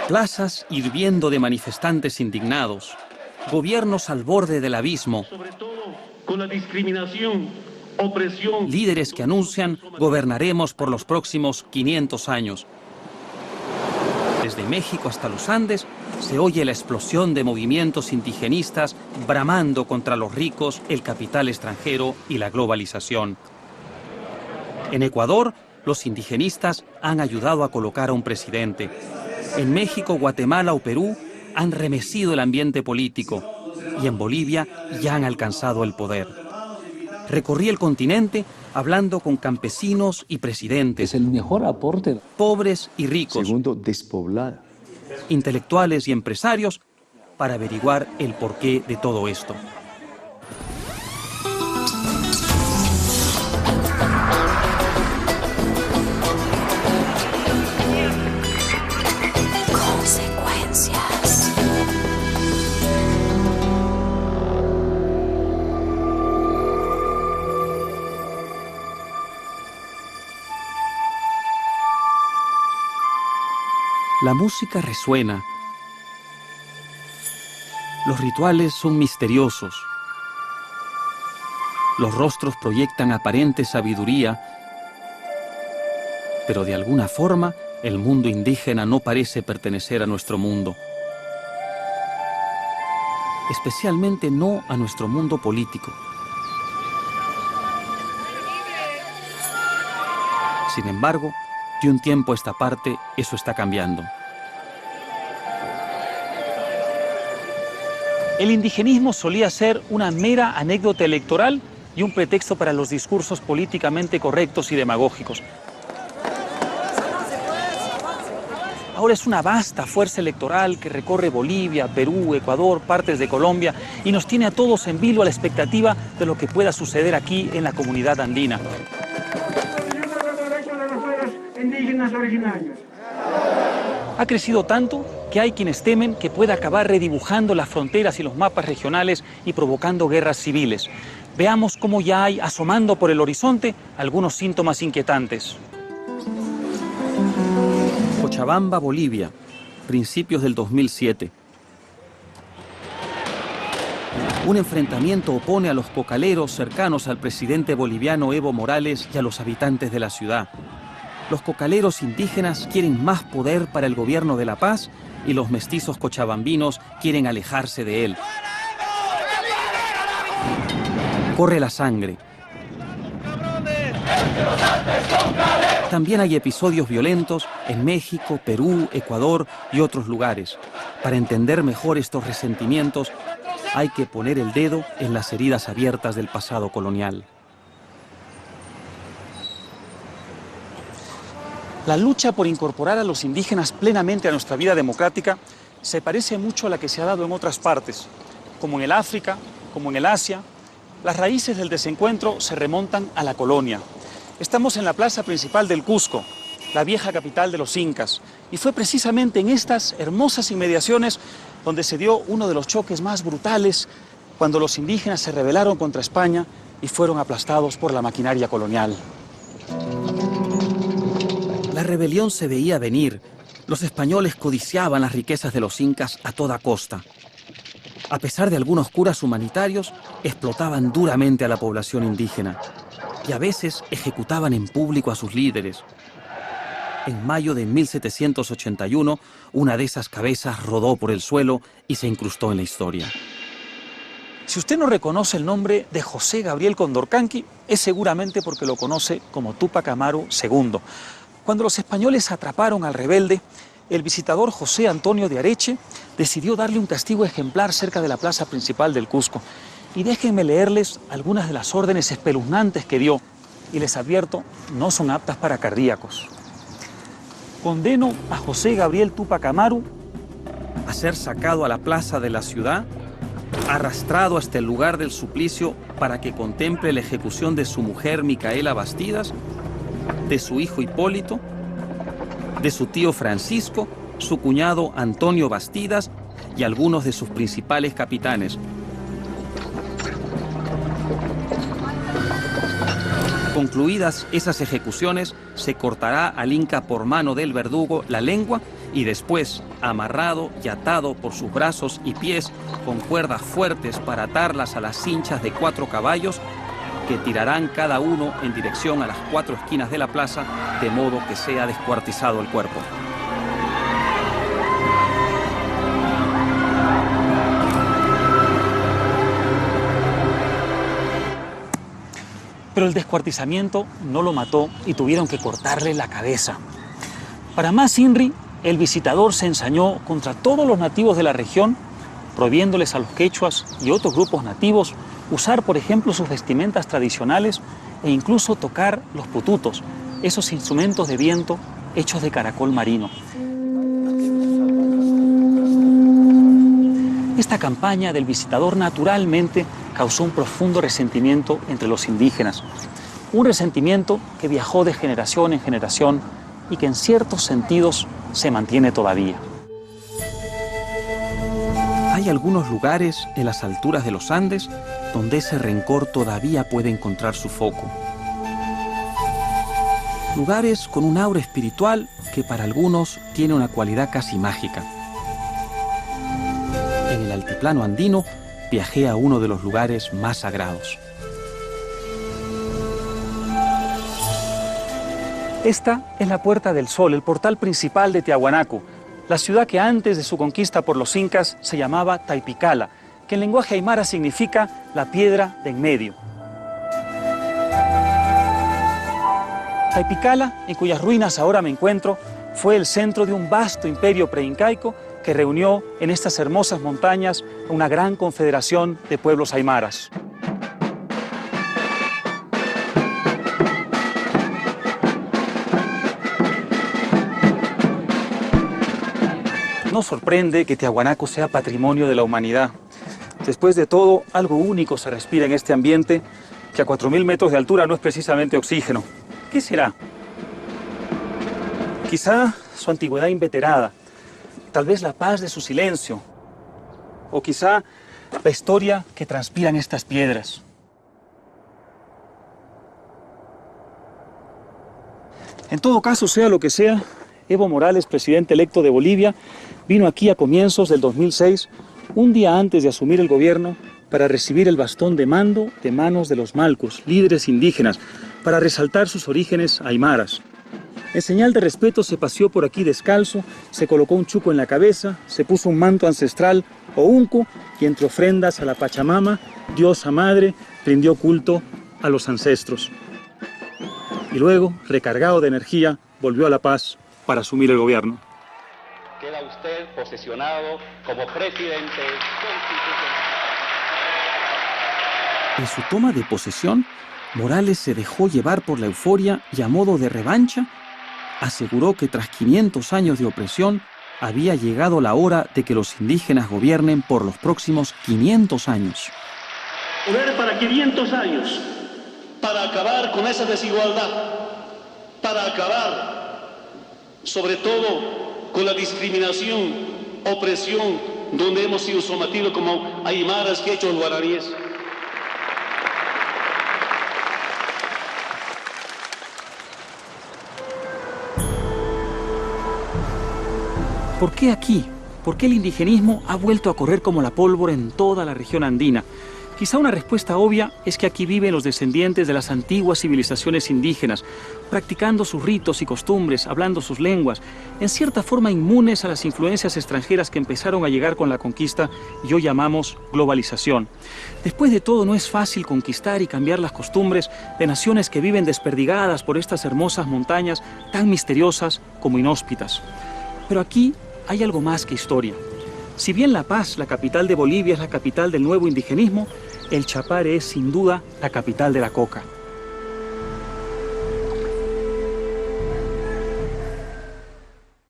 Plazas hirviendo de manifestantes indignados, gobiernos al borde del abismo, sobre todo con la discriminación, opresión. Líderes que anuncian gobernaremos por los próximos 500 años. Desde México hasta los Andes se oye la explosión de movimientos indigenistas bramando contra los ricos, el capital extranjero y la globalización. En Ecuador, los indigenistas han ayudado a colocar a un presidente. En México, Guatemala o Perú han remecido el ambiente político y en Bolivia ya han alcanzado el poder. Recorrí el continente hablando con campesinos y presidentes. Es el mejor aporte. Pobres y ricos. Segundo, despoblada. Intelectuales y empresarios para averiguar el porqué de todo esto. La música resuena. Los rituales son misteriosos. Los rostros proyectan aparente sabiduría, pero de alguna forma el mundo indígena no parece pertenecer a nuestro mundo. Especialmente no a nuestro mundo político. Sin embargo, de un tiempo a esta parte, eso está cambiando. El indigenismo solía ser una mera anécdota electoral y un pretexto para los discursos políticamente correctos y demagógicos. Ahora es una vasta fuerza electoral que recorre Bolivia, Perú, Ecuador, partes de Colombia y nos tiene a todos en vilo a la expectativa de lo que pueda suceder aquí en la comunidad andina. Indígenas originarios. Ha crecido tanto que hay quienes temen que pueda acabar redibujando las fronteras y los mapas regionales y provocando guerras civiles. Veamos cómo ya hay, asomando por el horizonte, algunos síntomas inquietantes. Cochabamba, Bolivia, principios del 2007. Un enfrentamiento opone a los cocaleros cercanos al presidente boliviano Evo Morales y a los habitantes de la ciudad. Los cocaleros indígenas quieren más poder para el gobierno de la paz y los mestizos cochabambinos quieren alejarse de él. Corre la sangre. También hay episodios violentos en México, Perú, Ecuador y otros lugares. Para entender mejor estos resentimientos, hay que poner el dedo en las heridas abiertas del pasado colonial. La lucha por incorporar a los indígenas plenamente a nuestra vida democrática se parece mucho a la que se ha dado en otras partes, como en el África, como en el Asia. Las raíces del desencuentro se remontan a la colonia. Estamos en la plaza principal del Cusco, la vieja capital de los incas, y fue precisamente en estas hermosas inmediaciones donde se dio uno de los choques más brutales cuando los indígenas se rebelaron contra España y fueron aplastados por la maquinaria colonial. La rebelión se veía venir. Los españoles codiciaban las riquezas de los incas a toda costa. A pesar de algunos curas humanitarios, explotaban duramente a la población indígena y a veces ejecutaban en público a sus líderes. En mayo de 1781, una de esas cabezas rodó por el suelo y se incrustó en la historia. Si usted no reconoce el nombre de José Gabriel Condorcanqui, es seguramente porque lo conoce como Túpac Amaru II. Cuando los españoles atraparon al rebelde, el visitador José Antonio de Areche decidió darle un castigo ejemplar cerca de la plaza principal del Cusco. Y déjenme leerles algunas de las órdenes espeluznantes que dio. Y les advierto, no son aptas para cardíacos. Condeno a José Gabriel Túpac Amaru A ser sacado a la plaza de la ciudad, arrastrado hasta el lugar del suplicio para que contemple la ejecución de su mujer Micaela Bastidas, de su hijo Hipólito, de su tío Francisco, su cuñado Antonio Bastidas y algunos de sus principales capitanes. Concluidas esas ejecuciones, se cortará al inca por mano del verdugo la lengua y después, amarrado y atado por sus brazos y pies con cuerdas fuertes para atarlas a las cinchas de 4 caballos, que tirarán cada uno en dirección a las 4 esquinas de la plaza, de modo que sea descuartizado el cuerpo. Pero el descuartizamiento no lo mató y tuvieron que cortarle la cabeza. Para más INRI, el visitador se ensañó contra todos los nativos de la región, prohibiéndoles a los quechuas y otros grupos nativos usar, por ejemplo, sus vestimentas tradicionales e incluso tocar los pututos, esos instrumentos de viento hechos de caracol marino. Esta campaña del visitador naturalmente causó un profundo resentimiento entre los indígenas. Un resentimiento que viajó de generación en generación y que en ciertos sentidos se mantiene todavía. Hay algunos lugares en las alturas de los Andes donde ese rencor todavía puede encontrar su foco. Lugares con un aura espiritual que para algunos tiene una cualidad casi mágica. En el altiplano andino viajé a uno de los lugares más sagrados. Esta es la Puerta del Sol, el portal principal de Tiahuanaco, la ciudad que antes de su conquista por los incas se llamaba Taipicala, que en lenguaje aymara significa la piedra de en medio. Taipicala, en cuyas ruinas ahora me encuentro, fue el centro de un vasto imperio preincaico que reunió en estas hermosas montañas una gran confederación de pueblos aymaras. No sorprende que Tiahuanaco sea patrimonio de la humanidad. Después de todo, algo único se respira en este ambiente que a 4.000 metros de altura no es precisamente oxígeno. ¿Qué será? Quizá su antigüedad inveterada, tal vez la paz de su silencio, o quizá la historia que transpiran estas piedras. En todo caso, sea lo que sea, Evo Morales, presidente electo de Bolivia, vino aquí a comienzos del 2006, un día antes de asumir el gobierno, para recibir el bastón de mando de manos de los malcos, líderes indígenas, para resaltar sus orígenes aymaras. En señal de respeto se paseó por aquí descalzo, se colocó un chuco en la cabeza, se puso un manto ancestral o unco y entre ofrendas a la Pachamama, diosa madre, rindió culto a los ancestros. Y luego, recargado de energía, volvió a La Paz para asumir el gobierno. Queda usted posesionado como presidente constitucional. En su toma de posesión, Morales se dejó llevar por la euforia y a modo de revancha, aseguró que tras 500 años de opresión, había llegado la hora de que los indígenas gobiernen por los próximos 500 años. Poder para 500 años, para acabar con esa desigualdad, para acabar, sobre todo, con la discriminación, opresión, donde hemos sido sometidos como aymaras, quechos, guaraníes. ¿Por qué aquí? ¿Por qué el indigenismo ha vuelto a correr como la pólvora en toda la región andina? Quizá una respuesta obvia es que aquí viven los descendientes de las antiguas civilizaciones indígenas, practicando sus ritos y costumbres, hablando sus lenguas, en cierta forma inmunes a las influencias extranjeras que empezaron a llegar con la conquista y hoy llamamos globalización. Después de todo, no es fácil conquistar y cambiar las costumbres de naciones que viven desperdigadas por estas hermosas montañas tan misteriosas como inhóspitas. Pero aquí hay algo más que historia. Si bien La Paz, la capital de Bolivia, es la capital del nuevo indigenismo, el Chapare es sin duda la capital de la coca.